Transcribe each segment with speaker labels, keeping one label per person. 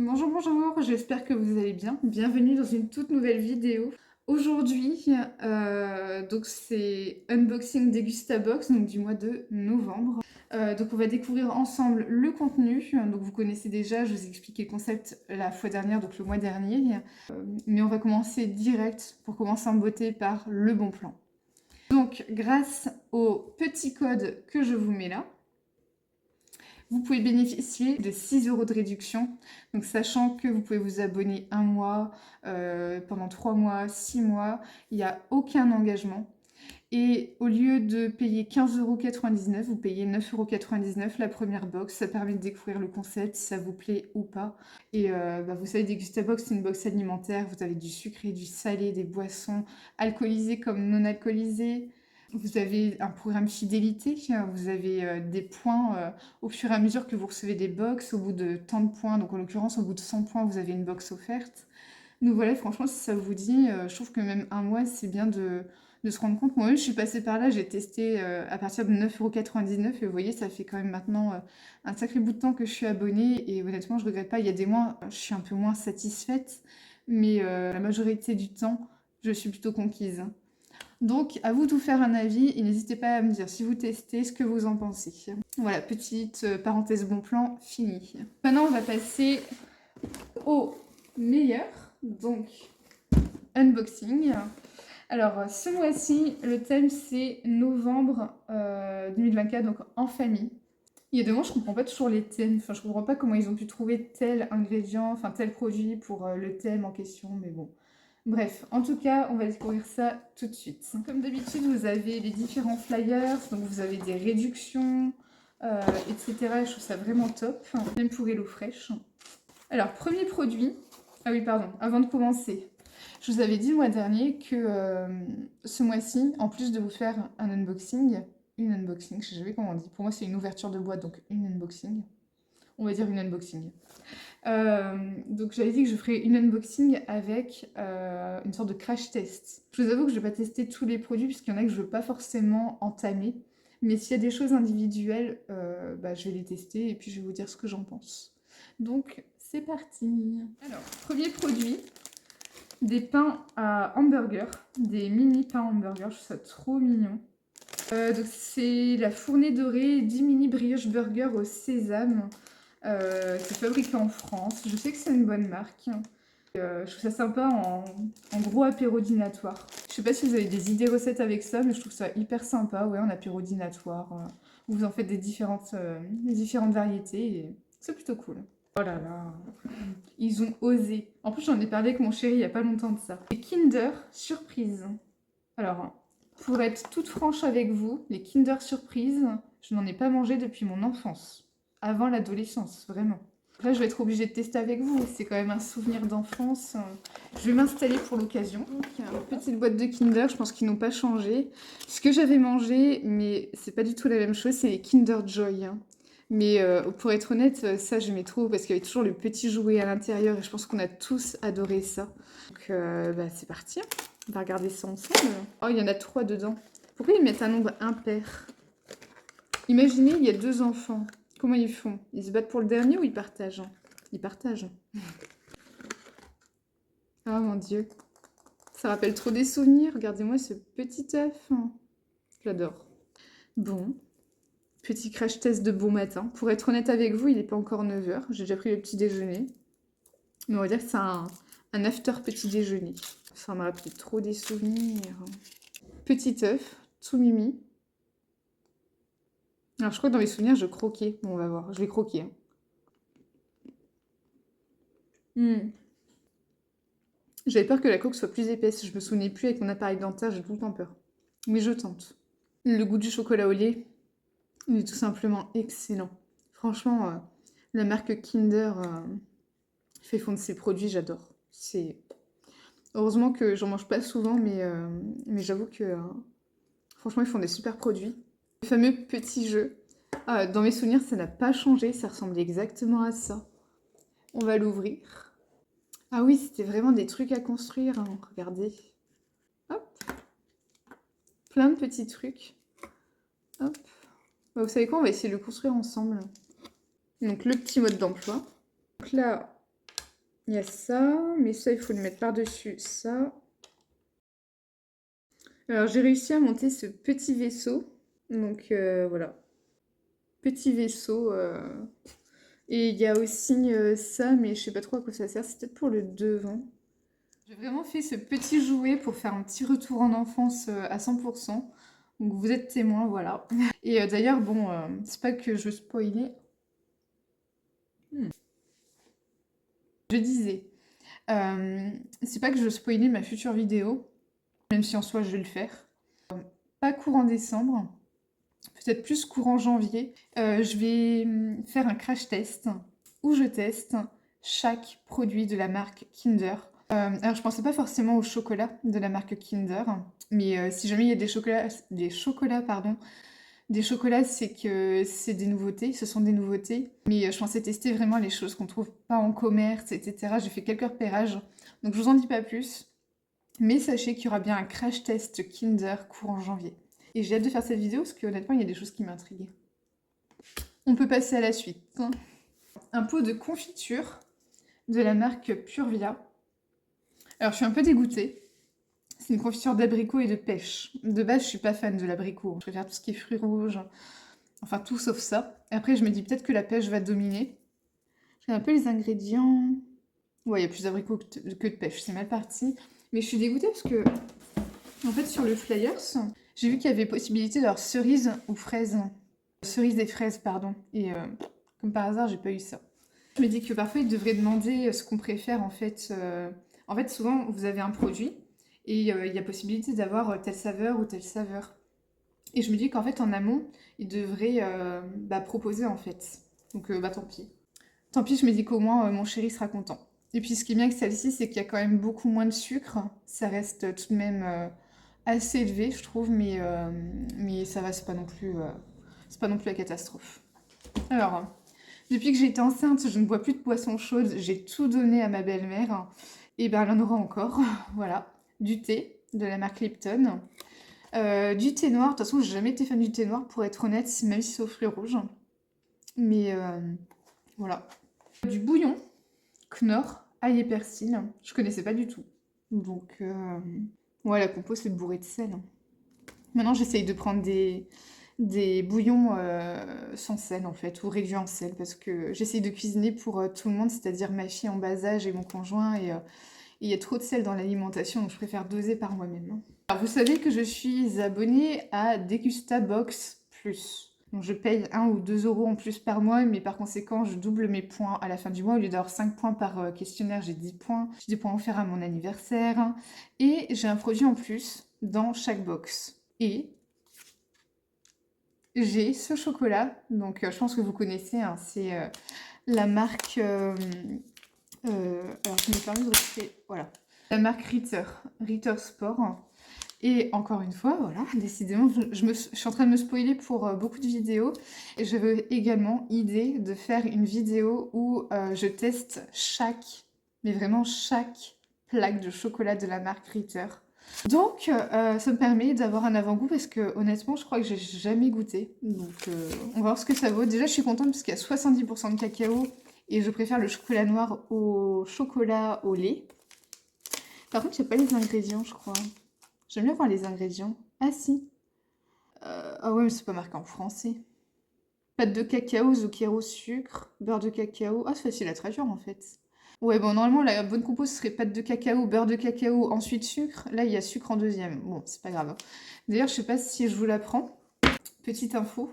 Speaker 1: Bonjour, bonjour, j'espère que vous allez bien. Bienvenue dans une toute nouvelle vidéo. Aujourd'hui, donc c'est unboxing Degustabox, donc du mois de novembre. Donc on va découvrir ensemble le contenu. Donc vous connaissez déjà, je vous ai expliqué le concept la fois dernière, donc le mois dernier. Mais on va commencer direct pour commencer en beauté par le bon plan. Donc grâce au petit code que je vous mets là, vous pouvez bénéficier de 6 € de réduction. Donc sachant que vous pouvez vous abonner un mois, pendant 3 mois, 6 mois, il n'y a aucun engagement. Et au lieu de payer 15,99 €, vous payez 9,99 € la première box. Ça permet de découvrir le concept, si ça vous plaît ou pas. Et vous savez, Degustabox, c'est une box alimentaire. Vous avez du sucré, du salé, des boissons alcoolisées comme non alcoolisées. Vous avez un programme fidélité, vous avez des points au fur et à mesure que vous recevez des box, au bout de tant de points, donc en l'occurrence au bout de 100 points vous avez une box offerte. Donc voilà, franchement si ça vous dit, je trouve que même un mois c'est bien de se rendre compte. Moi-même je suis passée par là, j'ai testé à partir de 9,99 € et vous voyez ça fait quand même maintenant un sacré bout de temps que je suis abonnée et honnêtement je regrette pas. Il y a des mois je suis un peu moins satisfaite, mais la majorité du temps je suis plutôt conquise. Donc, à vous de vous faire un avis et n'hésitez pas à me dire si vous testez ce que vous en pensez. Voilà, petite parenthèse bon plan, fini. Maintenant, on va passer au meilleur, donc unboxing. Alors, ce mois-ci, le thème c'est novembre 2024, donc en famille. Il y a des moments, je comprends pas toujours les thèmes, enfin, je comprends pas comment ils ont pu trouver tel ingrédient, enfin tel produit pour le thème en question, mais bon. Bref, en tout cas, on va découvrir ça tout de suite. Comme d'habitude, vous avez les différents flyers, donc vous avez des réductions, etc. Je trouve ça vraiment top, même pour HelloFresh. Alors, premier produit. Ah oui, pardon, avant de commencer, je vous avais dit le mois dernier que ce mois-ci, en plus de vous faire un unboxing, une unboxing, je sais jamais comment on dit, pour moi c'est une ouverture de boîte, donc une unboxing. On va dire une unboxing. Donc j'avais dit que je ferais une unboxing avec une sorte de crash test. Je vous avoue que je vais pas tester tous les produits puisqu'il y en a que je veux pas forcément entamer. Mais s'il y a des choses individuelles, je vais les tester et puis je vais vous dire ce que j'en pense. Donc c'est parti. Alors, premier produit, des pains à hamburger, des mini pains hamburger, je trouve ça trop mignon. Donc c'est la fournée dorée 10 mini brioche burger au sésame. C'est fabriqué en France. Je sais que c'est une bonne marque. Je trouve ça sympa en gros apéro dînatoire. Je sais pas si vous avez des idées recettes avec ça, mais je trouve ça hyper sympa, ouais, en apéro dînatoire. Où vous en faites des différentes variétés et c'est plutôt cool. Oh là là, ils ont osé. En plus, j'en ai parlé avec mon chéri il y a pas longtemps de ça. Les Kinder Surprise. Alors, pour être toute franche avec vous, les Kinder Surprise, je n'en ai pas mangé depuis mon enfance. Avant l'adolescence, vraiment. Là, je vais être obligée de tester avec vous. C'est quand même un souvenir d'enfance. Je vais m'installer pour l'occasion. Une petite boîte de Kinder, je pense qu'ils n'ont pas changé. Ce que j'avais mangé, mais c'est pas du tout la même chose, c'est les Kinder Joy. Mais pour être honnête, ça j'aimais trop parce qu'il y avait toujours le petit jouet à l'intérieur et je pense qu'on a tous adoré ça. Donc c'est parti. On va regarder ça ensemble. Oh, il y en a 3 dedans. Pourquoi ils mettent un nombre impair? Imaginez, il y a 2 enfants. Comment ils font? Ils se battent pour le dernier ou ils partagent? Ils partagent. Oh mon Dieu. Ça rappelle trop des souvenirs. Regardez-moi ce petit œuf. J'adore. Bon. Petit crash test de bon matin. Pour être honnête avec vous, il n'est pas encore 9 h. J'ai déjà pris le petit déjeuner. Mais on va dire que c'est un after petit déjeuner. Ça m'a rappelé trop des souvenirs. Petit œuf, tout mimi. Alors, je crois que dans mes souvenirs, je croquais. Bon, on va voir. Je vais croquer. J'avais peur que la coque soit plus épaisse. Je me souvenais plus avec mon appareil dentaire. J'ai tout le temps peur. Mais je tente. Le goût du chocolat au lait, il est tout simplement excellent. Franchement, la marque Kinder fait fondre ses produits. J'adore. Heureusement que j'en mange pas souvent, mais j'avoue que franchement, ils font des super produits. Le fameux petit jeu. Dans mes souvenirs, ça n'a pas changé. Ça ressemble exactement à ça. On va l'ouvrir. Ah oui, c'était vraiment des trucs à construire. Hein. Regardez. Hop. Plein de petits trucs. Hop. Vous savez quoi? On va essayer de le construire ensemble. Donc, le petit mode d'emploi. Donc là, Il y a ça, mais ça, il faut le mettre par-dessus ça. Alors, j'ai réussi à monter ce petit vaisseau. Donc, voilà. Petit vaisseau. Et il y a aussi ça, mais je sais pas trop à quoi ça sert. C'est peut-être pour le devant. J'ai vraiment fait ce petit jouet pour faire un petit retour en enfance à 100%. Donc, vous êtes témoin, voilà. Et d'ailleurs, bon, c'est pas que je spoilais. Je disais, c'est pas que je spoilais ma future vidéo, même si en soi je vais le faire. Pas courant décembre, peut-être plus courant janvier. Je vais faire un crash test où je teste chaque produit de la marque Kinder. Alors je pensais pas forcément au chocolat de la marque Kinder, mais si jamais il y a des chocolats, c'est que c'est des nouveautés, ce sont des nouveautés. Mais je pensais tester vraiment les choses qu'on trouve pas en commerce, etc. J'ai fait quelques repérages, donc je vous en dis pas plus. Mais sachez qu'il y aura bien un crash test Kinder courant janvier. Et j'ai hâte de faire cette vidéo parce qu'honnêtement, il y a des choses qui m'intriguent. On peut passer à la suite. Un pot de confiture de la marque Purvia. Alors, je suis un peu dégoûtée. C'est une confiture d'abricot et de pêche. De base, je suis pas fan de l'abricot. Je préfère tout ce qui est fruits rouges. Enfin, tout sauf ça. Après, je me dis peut-être que la pêche va dominer. J'ai un peu les ingrédients. Ouais, il y a plus d'abricots que de pêche. C'est mal parti. Mais je suis dégoûtée parce que, en fait, sur le Flyers, j'ai vu qu'il y avait possibilité d'avoir cerise ou fraise. Cerise et fraises, pardon. Et comme par hasard, j'ai pas eu ça. Je me dis que parfois, ils devraient demander ce qu'on préfère, en fait. En fait, souvent, vous avez un produit et il y a possibilité d'avoir telle saveur ou telle saveur. Et je me dis qu'en fait, en amont, ils devraient proposer, en fait. Donc, tant pis. Tant pis, je me dis qu'au moins, mon chéri sera content. Et puis, ce qui est bien avec celle-ci, c'est qu'il y a quand même beaucoup moins de sucre. Ça reste tout de même assez élevé, je trouve, mais ça va, c'est pas non plus la catastrophe. Alors, depuis que j'ai été enceinte, je ne bois plus de boisson chaude. J'ai tout donné à ma belle-mère. Et ben, elle en aura encore. Voilà. Du thé de la marque Lipton. Du thé noir. De toute façon, j'ai jamais été fan du thé noir, pour être honnête, même si c'est aux fruits rouges. Mais voilà. Du bouillon, Knorr, ail et persil. Je connaissais pas du tout. Donc, ouais, la compo, c'est bourré de sel. Maintenant, j'essaye de prendre des bouillons sans sel, en fait, ou réduits en sel, parce que j'essaye de cuisiner pour tout le monde, c'est-à-dire ma fille en bas âge et mon conjoint, et il y a trop de sel dans l'alimentation, donc je préfère doser par moi-même. Alors, vous savez que je suis abonnée à Degustabox Plus. Donc je paye 1 ou 2 euros en plus par mois, mais par conséquent, je double mes points à la fin du mois. Au lieu d'avoir 5 points par questionnaire, j'ai 10 points. J'ai des points offerts à mon anniversaire. Et j'ai un produit en plus dans chaque box. Et j'ai ce chocolat, donc je pense que vous connaissez, hein, c'est la marque... alors je me permets de retirer, voilà. La marque Ritter Sport. Et encore une fois, voilà, décidément, je suis en train de me spoiler pour beaucoup de vidéos. Et je veux également idée de faire une vidéo où je teste mais vraiment chaque plaque de chocolat de la marque Ritter. Donc, ça me permet d'avoir un avant-goût parce que honnêtement, je crois que j'ai jamais goûté. Donc, on va voir ce que ça vaut. Déjà, je suis contente parce qu'il y a 70% de cacao et je préfère le chocolat noir au chocolat au lait. Par contre, je sais pas les ingrédients, je crois. J'aime bien voir les ingrédients. Ah si. Ah ouais, mais c'est pas marqué en français. Pâte de cacao, zucchero, sucre, beurre de cacao. Ah, c'est facile à traduire en fait. Ouais, bon, normalement, la bonne compo, ce serait pâte de cacao, beurre de cacao, ensuite sucre. Là, il y a sucre en deuxième. Bon, c'est pas grave. D'ailleurs, je sais pas si je vous l'apprends. Petite info.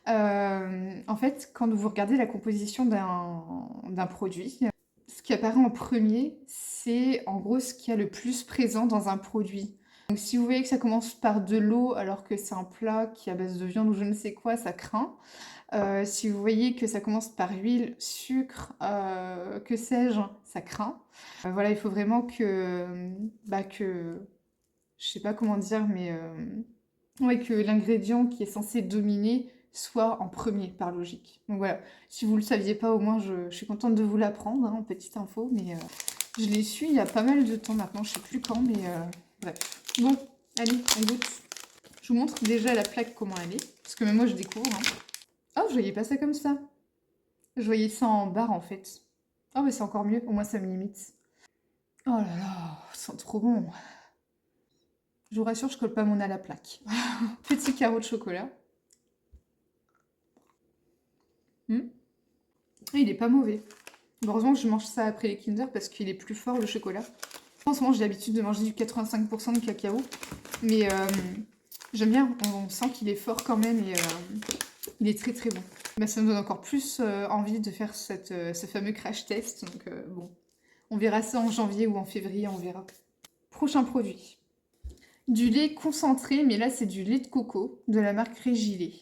Speaker 1: En fait, quand vous regardez la composition d'un produit, ce qui apparaît en premier, c'est en gros ce qu'il y a le plus présent dans un produit. Donc si vous voyez que ça commence par de l'eau alors que c'est un plat qui est à base de viande ou je ne sais quoi, ça craint. Si vous voyez que ça commence par huile, sucre, que sais-je, ça craint. Voilà, il faut vraiment que je sais pas comment dire, mais ouais, que l'ingrédient qui est censé dominer soit en premier, par logique. Donc voilà, si vous le saviez pas, au moins je suis contente de vous l'apprendre, hein, petite info, mais je l'ai su il y a pas mal de temps maintenant, je sais plus quand, mais bref. Bon, allez, on goûte. Je vous montre déjà la plaque comment elle est, parce que même moi je découvre. Hein. Oh, je voyais pas ça comme ça. Je voyais ça en barre en fait. Ah, mais c'est encore mieux, au moins ça me limite. Oh là là, c'est trop bon. Je vous rassure, je colle pas mon nez à la plaque. Petit carreau de chocolat. Hmm. Et il est pas mauvais. Heureusement que je mange ça après les Kinder parce qu'il est plus fort le chocolat. En ce moment, j'ai l'habitude de manger du 85% de cacao. Mais j'aime bien, on sent qu'il est fort quand même et il est très très bon. Bah, ça me donne encore plus envie de faire ce fameux crash test. Donc bon, on verra ça en janvier ou en février, on verra. Prochain produit. Du lait concentré, mais là c'est du lait de coco de la marque Régilet.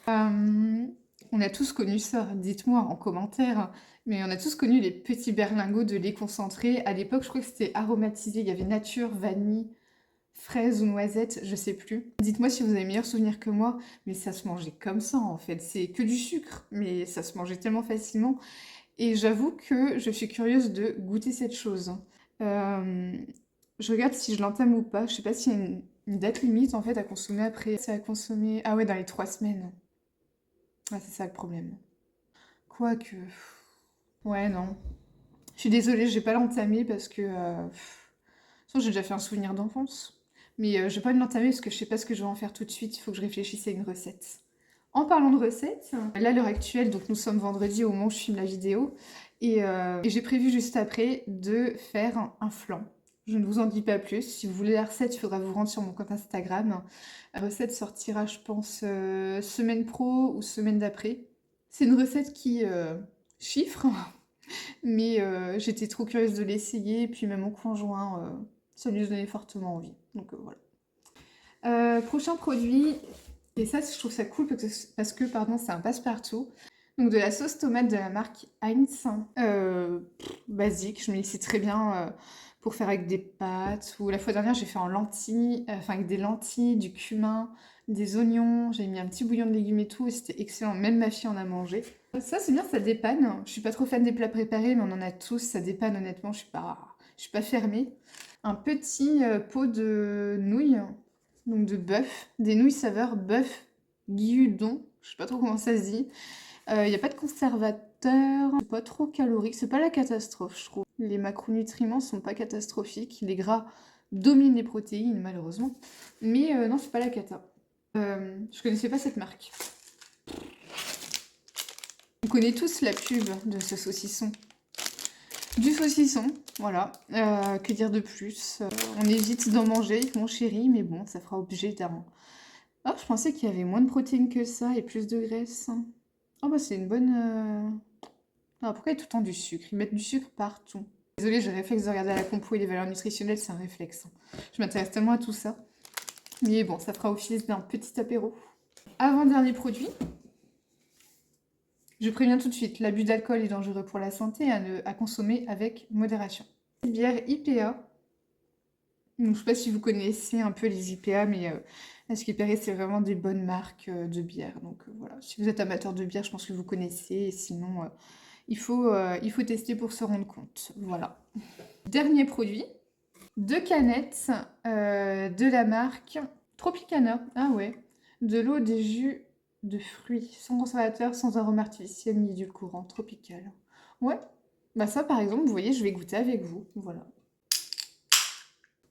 Speaker 1: On a tous connu ça, dites-moi en commentaire, mais on a tous connu les petits berlingots de lait concentré. À l'époque, je crois que c'était aromatisé, il y avait nature, vanille, fraise ou noisette, je sais plus. Dites-moi si vous avez meilleurs souvenirs que moi, mais ça se mangeait comme ça en fait. C'est que du sucre, mais ça se mangeait tellement facilement. Et j'avoue que je suis curieuse de goûter cette chose. Euh, je regarde si je l'entame ou pas. Je sais pas s'il y a une date limite en fait à consommer après. C'est à consommer. Ah ouais, dans les 3 semaines. Ah, c'est ça le problème. Quoique. Ouais, non. Je suis désolée, je vais pas l'entamer parce que. De toute façon, j'ai déjà fait un souvenir d'enfance. Mais je vais pas l'entamer parce que je sais pas ce que je vais en faire tout de suite. Il faut que je réfléchisse à une recette. En parlant de recettes, là, à l'heure actuelle, donc nous sommes vendredi au moment où je filme la vidéo, et j'ai prévu juste après de faire un flan. Je ne vous en dis pas plus. Si vous voulez la recette, il faudra vous rendre sur mon compte Instagram. La recette sortira, je pense, semaine pro ou semaine d'après. C'est une recette qui chiffre, mais j'étais trop curieuse de l'essayer, et puis même mon conjoint, ça lui donnait fortement envie. Donc voilà. Prochain produit, et ça je trouve ça cool parce que pardon, c'est un passe-partout. Donc de la sauce tomate de la marque Heinz, basique, je me dis que c'est très bien pour faire avec des pâtes. Ou la fois dernière j'ai fait en lentilles, enfin avec des lentilles, du cumin, des oignons, j'ai mis un petit bouillon de légumes et tout, et c'était excellent, même ma fille en a mangé. Ça c'est bien, ça dépanne. Je suis pas trop fan des plats préparés, mais on en a tous, ça dépanne honnêtement, je suis pas fermée. Un petit pot de nouilles, donc de bœuf, des nouilles saveur bœuf guidon, je sais pas trop comment ça se dit. Il n'y a pas de conservateur, c'est pas trop calorique, c'est pas la catastrophe, je trouve. Les macronutriments sont pas catastrophiques, les gras dominent les protéines, malheureusement. Mais non, c'est pas la cata. Je connaissais pas cette marque. On connaît tous la pub de ce saucisson. Du saucisson, voilà. Que dire de plus? On évite d'en manger avec mon chéri, mais bon, ça fera objet d'un... Ah, je pensais qu'il y avait moins de protéines que ça et plus de graisse. Oh bah c'est une bonne... Ah, pourquoi il y a tout le temps du sucre? Ils mettent du sucre partout. Désolée, j'ai le réflexe de regarder à la compo et les valeurs nutritionnelles, c'est un réflexe. Je m'intéresse tellement à tout ça. Mais bon, ça fera office d'un petit apéro. Avant-dernier produit. Je préviens tout de suite, l'abus d'alcool est dangereux pour la santé à consommer avec modération. Bière IPA. Donc, je sais pas si vous connaissez un peu les IPA, mais à ce qui paraît, c'est vraiment des bonnes marques de bière. Donc voilà, si vous êtes amateur de bière, je pense que vous connaissez. Et sinon, il faut tester pour se rendre compte. Voilà. Dernier produit, 2 canettes de la marque Tropicana. Ah ouais, de l'eau, des jus de fruits, sans conservateur, sans arôme artificiel ni édulcorant, tropical. Ouais, bah ça par exemple, vous voyez, je vais goûter avec vous. Voilà.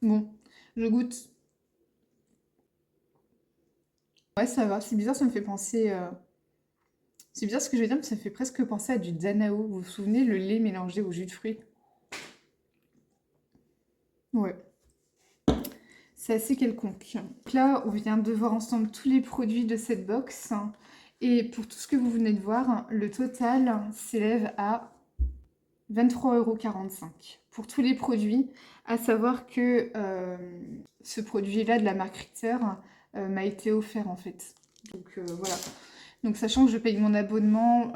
Speaker 1: Bon, je goûte. Ouais, ça va. C'est bizarre, ça me fait penser. C'est bizarre ce que je vais dire, mais ça me fait presque penser à du Danao. Vous vous souvenez, le lait mélangé au jus de fruits? Ouais. C'est assez quelconque. Donc là, on vient de voir ensemble tous les produits de cette box. Et pour tout ce que vous venez de voir, le total s'élève à 23,45 € pour tous les produits. À savoir que ce produit-là de la marque Ritter m'a été offert en fait. Donc voilà. Donc sachant que je paye mon abonnement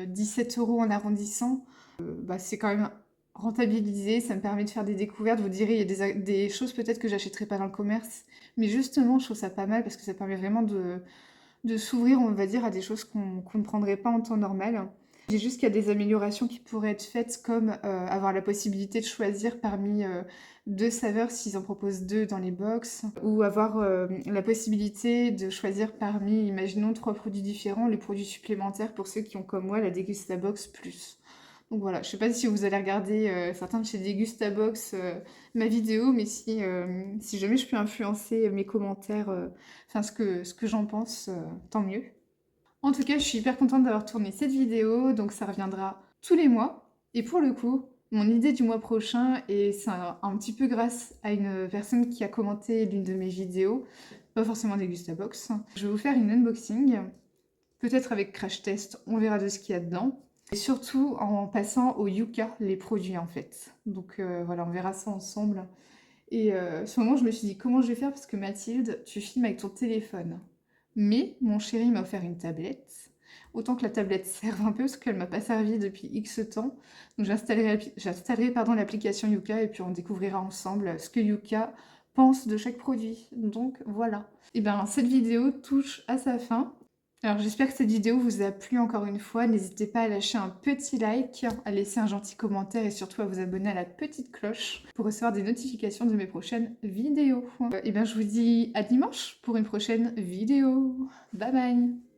Speaker 1: 17 € en arrondissant, bah, c'est quand même rentabilisé, ça me permet de faire des découvertes. Vous direz, il y a des choses peut-être que j'achèterais pas dans le commerce, mais justement, je trouve ça pas mal parce que ça permet vraiment de s'ouvrir, on va dire, à des choses qu'on ne prendrait pas en temps normal. J'ai juste qu'il y a des améliorations qui pourraient être faites, comme avoir la possibilité de choisir parmi 2 saveurs s'ils en proposent 2 dans les box, ou avoir la possibilité de choisir parmi, imaginons, 3 produits différents, les produits supplémentaires pour ceux qui ont comme moi la Degusta Box Plus. Donc voilà, je sais pas si vous allez regarder certains de chez Degustabox ma vidéo, mais si jamais je peux influencer mes commentaires, enfin ce que j'en pense, tant mieux. En tout cas, je suis hyper contente d'avoir tourné cette vidéo, donc ça reviendra tous les mois. Et pour le coup, mon idée du mois prochain, et c'est un petit peu grâce à une personne qui a commenté l'une de mes vidéos, pas forcément Degustabox, je vais vous faire une unboxing, peut-être avec crash test, on verra de ce qu'il y a dedans. Et surtout en passant au Yuka, les produits en fait. Donc voilà, on verra ça ensemble. Et sur le moment, je me suis dit comment je vais faire parce que Mathilde, tu filmes avec ton téléphone. Mais mon chéri m'a offert une tablette. Autant que la tablette serve un peu parce qu'elle m'a pas servi depuis X temps. Donc j'installerai pardon, l'application Yuka et puis on découvrira ensemble ce que Yuka pense de chaque produit. Donc voilà. Et bien cette vidéo touche à sa fin. Alors j'espère que cette vidéo vous a plu encore une fois. N'hésitez pas à lâcher un petit like, à laisser un gentil commentaire et surtout à vous abonner à la petite cloche pour recevoir des notifications de mes prochaines vidéos. Et bien je vous dis à dimanche pour une prochaine vidéo. Bye bye.